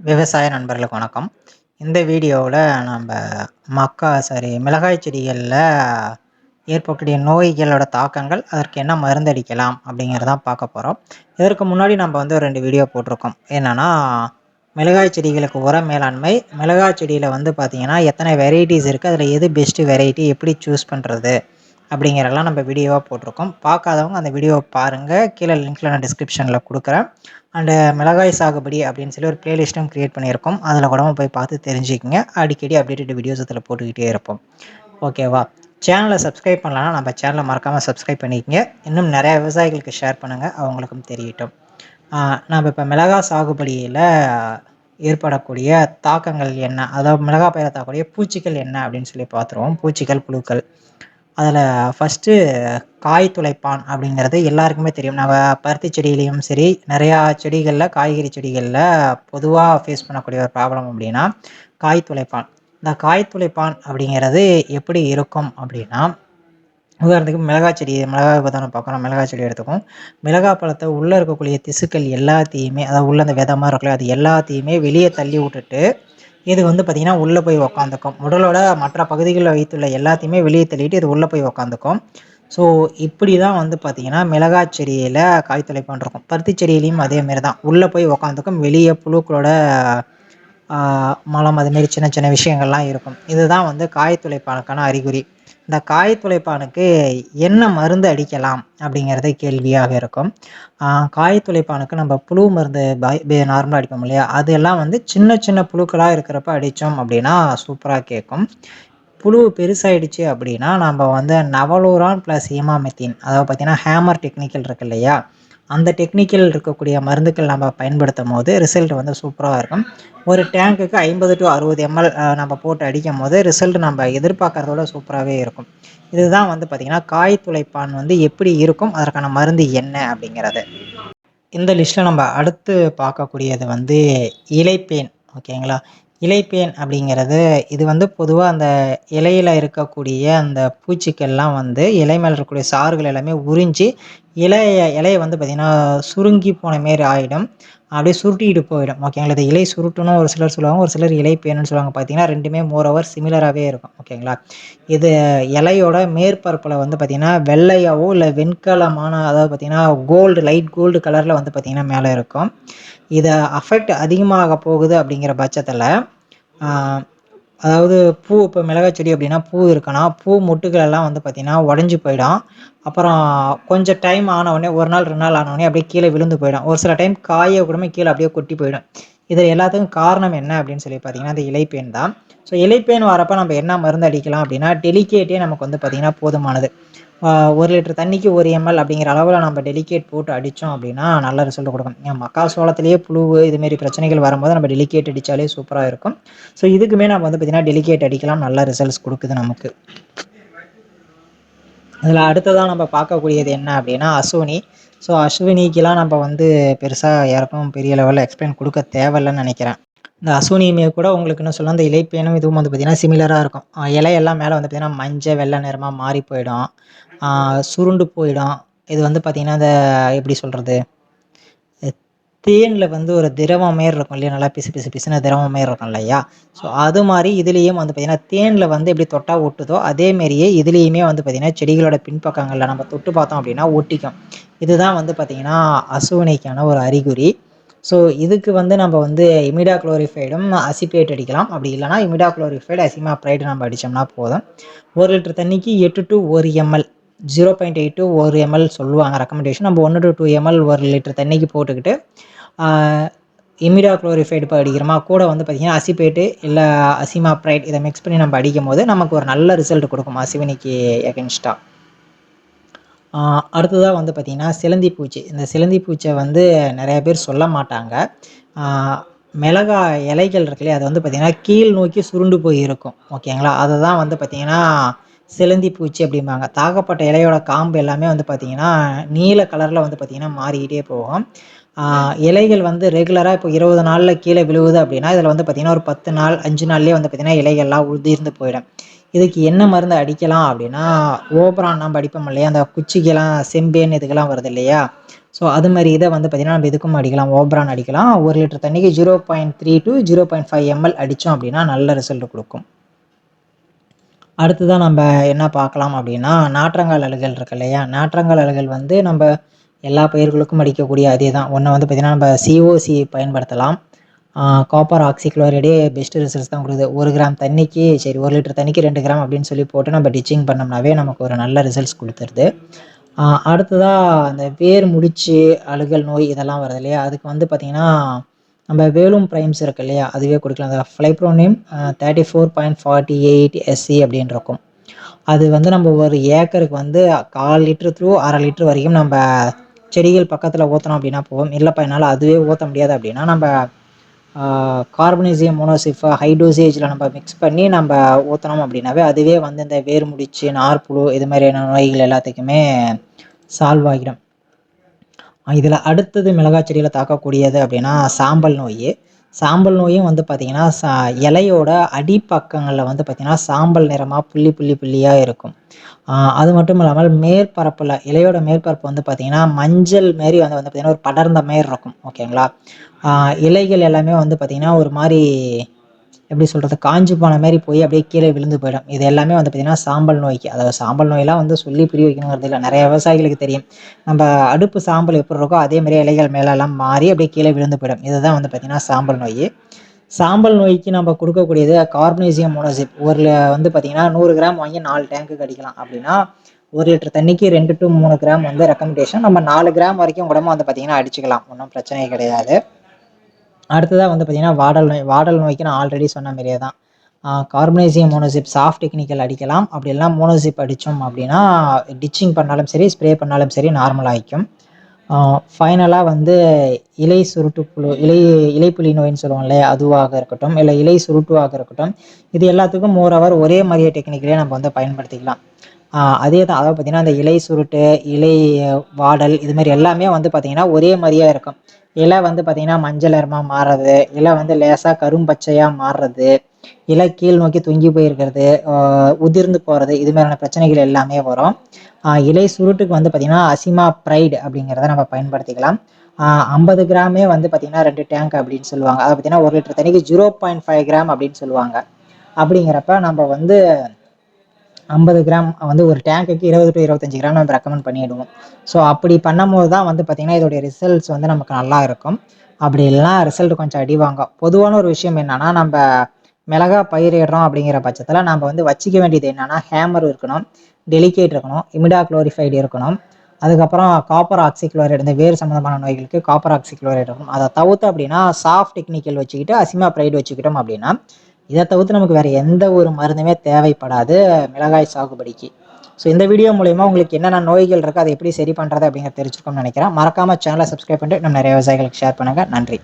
விவசாய நண்பர்களுக்கு வணக்கம். இந்த வீடியோவில் நம்ம மிளகாய் செடிகளில் ஏற்படக்கூடிய நோய்களோட தாக்கங்கள், அதற்கு என்ன மருந்து அடிக்கலாம் அப்படிங்கிறதான் பார்க்க போகிறோம். இதற்கு முன்னாடி நம்ம ஒரு 2 வீடியோ போட்டிருக்கோம். என்னென்னா, மிளகாய் செடிகளுக்கு உர மேலாண்மை, மிளகாய் செடியில் பார்த்தீங்கன்னா எத்தனை வெரைட்டிஸ் இருக்குது, அதில் எது பெஸ்ட்டு வெரைட்டி, எப்படி சூஸ் பண்ணுறது அப்படிங்கிறதெல்லாம் நம்ம வீடியோவாக போட்டிருக்கோம். பார்க்காதவங்க அந்த வீடியோவை பாருங்கள். கீழே லிங்க்கில் நான் டிஸ்கிரிப்ஷனில் கொடுக்குறேன். அண்டு மிளகாய் சாகுபடி அப்படின்னு சொல்லி ஒரு பிளேலிஸ்ட்டும் க்ரியேட் பண்ணியிருக்கோம். அதில் கூட போய் பார்த்து தெரிஞ்சுக்கங்க. அடிக்கடி அப்டேட்டட் வீடியோஸ் அதில் போட்டுக்கிட்டே இருப்போம். ஓகேவா? சேனலை சப்ஸ்கிரைப் பண்ணலன்னா நம்ம சேனலை மறக்காமல் சப்ஸ்கிரைப் பண்ணிக்கங்க. இன்னும் நிறையா விவசாயிகளுக்கு ஷேர் பண்ணுங்கள், அவங்களுக்கும் தெரியட்டும். நம்ம இப்போ மிளகாய் சாகுபடியில் ஏற்படக்கூடிய தாக்கங்கள் என்ன, அதாவது மிளகாய் பயிரை தாக்கக்கூடிய பூச்சிகள் என்ன அப்படின்னு சொல்லி பார்த்துருவோம். பூச்சிகள், புழுக்கள். அதில் ஃபஸ்ட்டு காய் துளைப்பான் அப்படிங்கிறது எல்லாருக்குமே தெரியும். நம்ம பருத்தி செடியிலையும் சரி, நிறையா செடிகளில், காய்கறி செடிகளில் பொதுவாக ஃபேஸ் பண்ணக்கூடிய ஒரு ப்ராப்ளம் அப்படின்னா காய் துளைப்பான். இந்த காய் துளைப்பான் அப்படிங்கிறது எப்படி இருக்கும் அப்படின்னா, உதாரணத்துக்கு மிளகாய் பதானம் பார்க்குறோம். மிளகாய் செடி எடுத்துக்கும். மிளகாய் பழத்தை உள்ளே இருக்கக்கூடிய திசுக்கள் எல்லாத்தையுமே, அதாவது உள்ள அந்த விதை மாதிரி இருக்குல்ல, அது எல்லாத்தையுமே வெளியே தள்ளி விட்டுட்டு இது பார்த்திங்கன்னா உள்ளே போய் உக்காந்துக்கும். உடலோட மற்ற பகுதிகளில் வைத்துள்ள எல்லாத்தையுமே வெளியே தள்ளிட்டு இது உள்ளே போய் உக்காந்துக்கும். ஸோ இப்படி தான் பார்த்திங்கன்னா மிளகாய் செடியில் காய் துளைப்பான் இருக்கும். பருத்தி செடியிலையும் அதேமாரி தான். உள்ளே போய் உக்காந்துக்கும். வெளியே புழுக்களோட மலம் அதுமாரி சின்ன சின்ன விஷயங்கள்லாம் இருக்கும். இதுதான் காய் துளைப்பானுக்கான அறிகுறி. இந்த காய் துளைப்பானுக்கு என்ன மருந்து அடிக்கலாம் அப்படிங்கிறதே கேள்வியாக இருக்கும். காய் துளைப்பானுக்கு நம்ம புழு மருந்து நார்மலாக அடிப்போம் இல்லையா, அதெல்லாம் சின்ன சின்ன புழுக்களாக இருக்கிறப்ப அடித்தோம் அப்படின்னா சூப்பராக கேட்கும். புழு பெருசாகிடுச்சு அப்படின்னா நம்ம நவலூரான் ப்ளஸ் ஹீமாமெத்தின், அதாவது பார்த்திங்கன்னா ஹேமர் டெக்னிக்கல் இருக்கு இல்லையா, அந்த டெக்னிக்கல் இருக்கக்கூடிய மருந்துகள் நம்ம பயன்படுத்தும் போது ரிசல்ட் சூப்பராக இருக்கும். ஒரு டேங்க்குக்கு 50 to 60 ml நம்ம போட்டு அடிக்கும் போது ரிசல்ட் நம்ம எதிர்பார்க்குறதோட சூப்பராகவே இருக்கும். இதுதான் பார்த்திங்கன்னா காய் துளைப்பான் எப்படி இருக்கும், அதற்கான மருந்து என்ன அப்படிங்கிறது. இந்த லிஸ்ட்டில் நம்ம அடுத்து பார்க்கக்கூடியது இலைப்பேன். ஓகேங்களா? இலைப்பேன் அப்படிங்கிறது இது பொதுவாக அந்த இலையில் இருக்கக்கூடிய அந்த பூச்சிக்கள்லாம் இலை மேலே இருக்கக்கூடிய சாறுகள் எல்லாமே உறிஞ்சி இலையை பார்த்திங்கன்னா சுருங்கி போன மாரி ஆகிடும். அப்படியே சுருட்டிக்கிட்டு போயிடும். ஓகேங்களா? இது இலை சுருட்டணும் ஒரு சிலர் சொல்லுவாங்க, ஒரு சிலர் இலைப்பேன்னு சொல்லுவாங்க. பார்த்திங்கன்னா ரெண்டுமே மோரோவர் சிமிலராகவே இருக்கும். ஓகேங்களா? இது இலையோட மேற்பரப்பில் பார்த்திங்கன்னா வெள்ளையாவோ இல்லை வெண்கலமான, அதாவது பார்த்திங்கன்னா கோல்டு, லைட் கோல்டு கலரில் பார்த்திங்கன்னா மேலே இருக்கும். இதை அஃபெக்ட் அதிகமாக போகுது அப்படிங்கிற பட்சத்தில், அதாவது இப்போ மிளகாய் செடி அப்படின்னா பூ இருக்குன்னா பூ மொட்டுகள் எல்லாம் பார்த்திங்கன்னா உடஞ்சி போயிடும். அப்புறம் கொஞ்சம் டைம் ஆனவுடனே, 1 நாள் 2 நாள் ஆனவுடனே அப்படியே கீழே விழுந்து போயிடும். ஒரு சில டைம் காய கூடமே கீழே அப்படியே கொட்டி போயிடும். இது எல்லாத்துக்கும் காரணம் என்ன அப்படின்னு சொல்லி பார்த்தீங்கன்னா அந்த இலைப்பேன் தான். ஸோ இலைப்பேன் வரப்போ நம்ம என்ன மருந்து அடிக்கலாம் அப்படின்னா, டெலிகேட்டே நமக்கு பார்த்திங்கன்னா போதுமானது. 1 லிட்டர் தண்ணிக்கு 1 ml அப்படிங்கிற அளவில் நம்ம டெலிகேட் போட்டு அடித்தோம் அப்படின்னா நல்ல ரிசல்ட் கொடுக்கும். மக்காசோளத்திலேயே புழு இதுமாரி பிரச்சனைகள் வரும்போது நம்ம டெலிகேட் அடித்தாலே சூப்பராக இருக்கும். ஸோ இதுக்குமே நம்ம பார்த்திங்கன்னா டெலிகேட் அடிக்கலாம், நல்ல ரிசல்ட்ஸ் கொடுக்குது நமக்கு. அதில் அடுத்ததாக நம்ம பார்க்கக்கூடியது என்ன அப்படின்னா அஸ்வினி. ஸோ அஸ்வினிக்கெலாம் நம்ம பெருசாக யாருக்கும் பெரிய லெவலில் எக்ஸ்பிளைன் கொடுக்க தேவையில்லைன்னு நினைக்கிறேன். இந்த அஸ்வினியுமே கூட உங்களுக்கு என்ன சொல்லலாம், இந்த இலைப்பேனும் இதுவும் பார்த்திங்கன்னா சிமிலராக இருக்கும். இலையெல்லாம் மேலே பார்த்திங்கன்னா மஞ்சள் வெள்ளை நிறமாக மாறி போயிடும், சுருண்டு போயிடும். இது பார்த்திங்கன்னா இந்த எப்படி சொல்கிறது, தேனில் ஒரு திரவம் மாரி இருக்கும் இல்லையா, நல்லா பிசு பிசு பிசுன திரவம் மாரி இருக்கும் இல்லையா. ஸோ அது மாதிரி இதுலேயும் பார்த்திங்கன்னா தேனில் எப்படி தொட்டால் ஒட்டுதோ அதேமாரியே இதுலேயுமே பார்த்திங்கன்னா செடிகளோட பின்பக்கங்களில் நம்ம தொட்டு பார்த்தோம் அப்படின்னா ஒட்டிக்கும். இதுதான் பார்த்திங்கன்னா அசுவினிக்கான ஒரு அறிகுறி. ஸோ இதுக்கு நம்ம இமிடாக்ளோரிஃபைடும் அசிபேட் அடிக்கலாம். அப்படி இல்லைனா இமிடாக்ளோரிஃபைடு அசிமாப்ரைடு நம்ம அடித்தோம்னா போதும். 1 லிட்டர் தண்ணிக்கு 8 to 1 ml, 0.8 to 1 ml சொல்லுவாங்க ரெக்கமெண்டேஷன். நம்ம 1 to 2 ml 1 லிட்டர் தண்ணிக்கு போட்டுக்கிட்டு இமிடாக்ளோரிஃபைடு இப்போ அடிக்கிறோமா, கூட பார்த்திங்கன்னா அசிபேட்டு இல்லை அசிமாப்ரைட் இதை மிக்ஸ் பண்ணி நம்ம அடிக்கும் போது நமக்கு ஒரு நல்ல ரிசல்ட் கொடுக்கும் அஸ்வினிக்கு எகென்ஸ்டாக. அடுத்ததாக பார்த்திங்கன்னா சிலந்தி பூச்சி. இந்த சிலந்தி பூச்சை நிறைய பேர் சொல்ல மாட்டாங்க. மிளகாய் இலைகள் இருக்கு இல்லையா, அது பார்த்திங்கன்னா கீழ் நோக்கி சுருண்டு போய் இருக்கும். ஓகேங்களா? அதை தான் பார்த்திங்கன்னா சிலந்தி பூச்சி அப்படிம்பாங்க. தாக்கப்பட்ட இலையோட காம்பு எல்லாமே பார்த்திங்கன்னா நீல கலரில் பார்த்திங்கன்னா மாறிக்கிட்டே போகும். இலைகள் ரெகுலராக இப்போ 20 நாளில் கீழே விழுவுது அப்படின்னா இதில் பார்த்திங்கன்னா ஒரு 10 நாள் 5 நாள்லேயே பார்த்திங்கன்னா இலைகள்லாம் உதிர்ந்து போயிடும். இதுக்கு என்ன மருந்து அடிக்கலாம் அப்படின்னா, ஓப்ரான் நம்ம அடிப்போம் இல்லையா, அந்த குச்சிக்கெல்லாம் செம்பேன் இதுக்கெல்லாம் வருது இல்லையா. ஸோ அது மாதிரி இதை வந்து பார்த்திங்கன்னா நம்ம இதுக்கும் அடிக்கலாம், ஓப்ரான் அடிக்கலாம். 1 லிட்டர் தண்ணிக்கு 0.3 to 0.5 ml அடித்தோம் அப்படின்னா நல்ல ரிசல்ட் கொடுக்கும். அடுத்ததாக நம்ம என்ன பார்க்கலாம் அப்படின்னா, நாற்றங்கால் அழுகல் இருக்கு இல்லையா? நாற்றங்கால் அழுகல் வந்து நம்ம எல்லா பயிர்களுக்கும் அடிக்கக்கூடிய அதே தான். ஒன்று வந்து பார்த்திங்கன்னா நம்ம சிஓசி பயன்படுத்தலாம். காப்பர் ஆக்சிக்ளோரைடே பெஸ்ட் ரிசல்ட்ஸ் தான் கொடுக்குது. 1 கிராம் தண்ணிக்கு சரி 1 லிட்டர் தண்ணிக்கு 2 கிராம் அப்படின்னு சொல்லி போட்டு நம்ம டிச்சிங் பண்ணோம்னாவே நமக்கு ஒரு நல்ல ரிசல்ட்ஸ் கொடுத்துருது. அடுத்ததாக அந்த வேர் முடிச்சு அழுகல் நோய் இதெல்லாம் வருது இல்லையா? அதுக்கு வந்து பார்த்திங்கன்னா நம்ம வேலும் ப்ரைம்ஸ் இருக்கு இல்லையா? அதுவே கொடுக்கலாம். அந்த ஃப்ளைப்ரோனிம் 34.48 SC அப்படின்னு இருக்கும். அது வந்து நம்ம ஒரு ஏக்கருக்கு வந்து 1/4 லிட்டர் த்ரூ 1/2 லிட்டர் வரைக்கும் நம்ம செடிகள் பக்கத்தில் ஊற்றணும் அப்படின்னா போகும். இல்லைப்பா என்னால் அதுவே ஊற்ற முடியாது அப்படின்னா நம்ம கார்பனேசியம் மோனோசிஃபா ஹை டோசேஜில் நம்ம மிக்ஸ் பண்ணி நம்ம ஊற்றினோம் அப்படின்னாவே அதுவே வந்து இந்த வேர் முடிச்சு நார்ப்புழு இது மாதிரியான நோய்கள் எல்லாத்துக்குமே சால்வ் ஆகிடும். இதில் அடுத்தது மிளகாய் செடியில் தாக்கக்கூடியது அப்படின்னா சாம்பல் நோய். சாம்பல் நோயும் வந்து பார்த்திங்கன்னா இலையோட அடிப்பக்கங்களில் வந்து பார்த்திங்கன்னா சாம்பல் நிறமாக புள்ளி புள்ளி புள்ளியாக இருக்கும். அது மட்டும் இல்லாமல் மேற்பரப்பில் இலையோட மேற்பரப்பு வந்து பார்த்திங்கன்னா மஞ்சள் மாரி வந்து பார்த்திங்கன்னா ஒரு படர்ந்த மாரி இருக்கும். ஓகேங்களா? இலைகள் எல்லாமே வந்து பார்த்திங்கன்னா ஒரு மாதிரி எப்படி சொல்கிறது, காஞ்சி போன மாதிரி போய் அப்படியே கீழே விழுந்து போயிடும். இது எல்லாமே வந்து பார்த்திங்கன்னா சாம்பல் நோய்க்கு. அதாவது சாம்பல் நோயெல்லாம் வந்து சொல்லி புரிய வைக்கணுங்கிறது இல்லை, நிறைய விவசாயிகளுக்கு தெரியும். நம்ம அடுப்பு சாம்பல் எப்படி இருக்கோ அதே மாதிரி இலைகள் மேலெல்லாம் மாறி அப்படியே கீழே விழுந்து போயிடும். இதுதான் வந்து பார்த்திங்கன்னா சாம்பல் நோய். சாம்பல் நோய்க்கு நம்ம கொடுக்கக்கூடியது கார்பனேசியம் மோனோசிப். வந்து பார்த்திங்கன்னா 100 கிராம் வாங்கி 4 டேங்க்குக்கு அடிக்கலாம். அப்படின்னா 1 லிட்டர் தண்ணிக்கு 2 to 3 கிராம் வந்து ரெக்கமெண்டேஷன். நம்ம 4 கிராம் வரைக்கும் கூட வந்து பார்த்திங்கன்னா அடிச்சுக்கலாம், ஒன்றும் பிரச்சனை கிடையாது. அடுத்ததாக வந்து பார்த்திங்கன்னா வாடல் நோய். வாடல் நோய்க்கு நான் ஆல்ரெடி சொன்ன மாதிரியே தான் கார்பனேசியம் மோனோசிப் சாஃப்ட் டெக்னிக்கல் அடிக்கலாம். அப்படி எல்லாம் மோனோசிப் அடித்தோம் அப்படின்னா டிச்சிங் பண்ணாலும் சரி ஸ்ப்ரே பண்ணாலும் சரி நார்மல் ஆகிக்கும். ஃபைனலாக வந்து இலை சுருட்டு புழு இலைப்புலி நோயின்னு சொல்லுவோம் இல்லையா? அதுவாக இருக்கட்டும் இல்லை இலை சுருட்டுவாக இருக்கட்டும், இது எல்லாத்துக்கும் மோரோவர் ஒரே மாதிரியே டெக்னிக்கலே நம்ம வந்து பயன்படுத்திக்கலாம். அதே தான். அதாவது பார்த்திங்கன்னா அந்த இலை சுருட்டு இலை வாடல் இது மாதிரி எல்லாமே வந்து பார்த்திங்கன்னா ஒரே மாதிரியாக இருக்கும். இலை வந்து பார்த்திங்கன்னா மஞ்சள் நிறமாக மாறுறது, இலை வந்து லேசாக கரும்பச்சையாக மாறுறது, இலை கீழ் நோக்கி தொங்கி போயிருக்கிறது, உதிர்ந்து போகிறது, இது மாதிரியான பிரச்சனைகள் எல்லாமே வரும். இலை சுருட்டுக்கு வந்து பார்த்திங்கன்னா அசிமா ப்ரைடு அப்படிங்கிறத நம்ம பயன்படுத்திக்கலாம். 50 கிராமே வந்து பார்த்திங்கன்னா 2 டேங்க் அப்படின்னு சொல்லுவாங்க. அதை பார்த்திங்கன்னா 1 லிட்டர் தண்ணிக்கு 0.5 கிராம் அப்படின்னு சொல்லுவாங்க. அப்படிங்கிறப்ப நம்ம வந்து 50 கிராம் வந்து ஒரு டேங்குக்கு 20 to 25 கிராம் நம்ம ரெக்கமெண்ட் பண்ணிவிடுவோம். ஸோ அப்படி பண்ணும்போது தான் வந்து பார்த்திங்கன்னா இதோடைய ரிசல்ட்ஸ் வந்து நமக்கு நல்லா இருக்கும். அப்படி இல்லைனா ரிசல்ட் கொஞ்சம் அடி வாங்கும். பொதுவான ஒரு விஷயம் என்னென்னா, நம்ம மிளகா பயிரிடுறோம் அப்படிங்கிற பட்சத்தில் நம்ம வந்து வச்சிக்க வேண்டியது என்னென்னா, ஹேமர் இருக்கணும், டெலிகேட் இருக்கணும், இமிடா குளோரிஃபைடு இருக்கணும், அதுக்கப்புறம் காப்பர் ஆக்சிக்ளோரைடு, இந்த வேறு சம்மந்தமான நோய்களுக்கு காப்பர் ஆக்சிக்ளோரைடு இருக்கணும். அதை தவிர்த்து அப்படின்னா சாஃப்ட் டெக்னிக்கல் வச்சுக்கிட்டு அசிமா ப்ரைடு வச்சுக்கிட்டோம் அப்படின்னா இதை தவிர்த்து நமக்கு வேறு எந்த ஒரு மருந்துமே தேவைப்படாது மிளகாய் சாகுபடிக்கு. ஸோ இந்த வீடியோ மூலயமா உங்களுக்கு என்னென்ன நோய்கள் இருக்குது, அதை எப்படி சரி பண்ணுறது அப்படிங்கிறத தெரிஞ்சுக்கணும்னு நினைக்கிறேன். மறக்காமல் சேனலை சப்ஸ்கிரைப் பண்ணிட்டு இன்னும் நிறைய விவசாயிகளுக்கு ஷேர் பண்ணுங்கள். நன்றி.